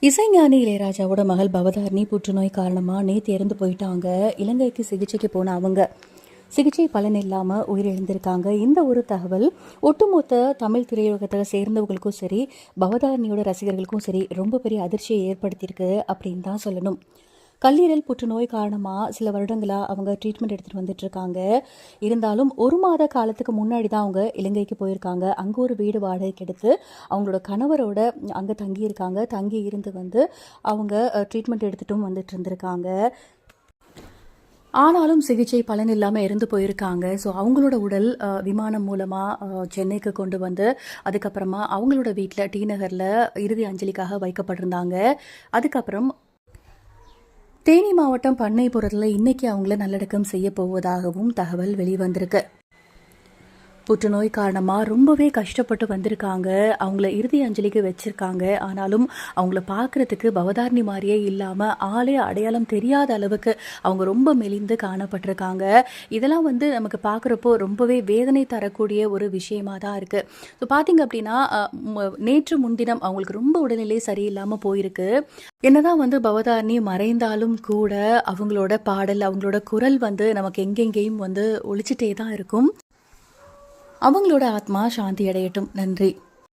இசைஞானி இளையராஜாவோட மகள் பவதாரணி புற்றுநோய் காரணமாக நேற்று இறந்து போயிட்டாங்க. இலங்கைக்கு சிகிச்சைக்கு போன அவங்க சிகிச்சை பலன் இல்லாமல் உயிரிழந்திருக்காங்க. இந்த ஒரு தகவல் ஒட்டுமொத்த தமிழ் திரையுலகத்தை சேர்ந்தவங்களுக்கும் சரி, பவதாரணியோட ரசிகர்களுக்கும் சரி ரொம்ப பெரிய அதிர்ச்சியை ஏற்படுத்தியிருக்கு அப்படின்னு தான் சொல்லணும். கல்லீரல் புற்றுநோய் காரணமாக சில வருடங்களாக அவங்க ட்ரீட்மெண்ட் எடுத்துகிட்டு வந்துட்டு இருக்காங்க. இருந்தாலும் 1 மாத காலத்துக்கு முன்னாடி தான் அவங்க இலங்கைக்கு போயிருக்காங்க. அங்கே ஒரு வீடு வாடகைக்கு எடுத்து அவங்களோட கணவரோட அங்கே தங்கியிருக்காங்க. தங்கி இருந்து அவங்க ட்ரீட்மெண்ட் எடுத்துட்டும் வந்துட்டு இருந்திருக்காங்க. ஆனாலும் சிகிச்சை பலன் இல்லாமல் இறந்து போயிருக்காங்க. ஸோ அவங்களோட உடல் விமானம் மூலமாக சென்னைக்கு கொண்டு வந்து அதுக்கப்புறமா அவங்களோட வீட்டில் டி நகரில் இறுதி அஞ்சலிக்காக வைக்கப்பட்டிருந்தாங்க. அதுக்கப்புறம் தேனி மாவட்டம் பண்ணைபுரத்தில் இன்னைக்கு அவங்கள நல்லடக்கம் செய்ய போவதாகவும் தகவல் வெளிவந்திருக்கு. புற்றுநோய் காரணமாக ரொம்பவே கஷ்டப்பட்டு வந்திருக்காங்க. அவங்கள இறுதி அஞ்சலிக்கு வச்சுருக்காங்க. ஆனாலும் அவங்கள பார்க்குறதுக்கு பவதாரணி மாதிரியே இல்லாமல் ஆளே அடையாளம் தெரியாத அளவுக்கு அவங்க ரொம்ப மெலிந்து காணப்பட்டிருக்காங்க. இதெல்லாம் நமக்கு பார்க்குறப்போ ரொம்பவே வேதனை தரக்கூடிய ஒரு விஷயமாக தான் இருக்குது. ஸோ பார்த்திங்க அப்படின்னா நேற்று முன்தினம் அவங்களுக்கு ரொம்ப உடல்நிலை சரியில்லாமல் போயிருக்கு. என்னதான் பவதாரணி மறைந்தாலும் கூட அவங்களோட பாடல், அவங்களோட குரல் நமக்கு எங்கெங்கேயும் ஒழிச்சிட்டே தான் இருக்கும். அவங்களோட ஆத்மா சாந்தி அடையட்டும். நன்றி.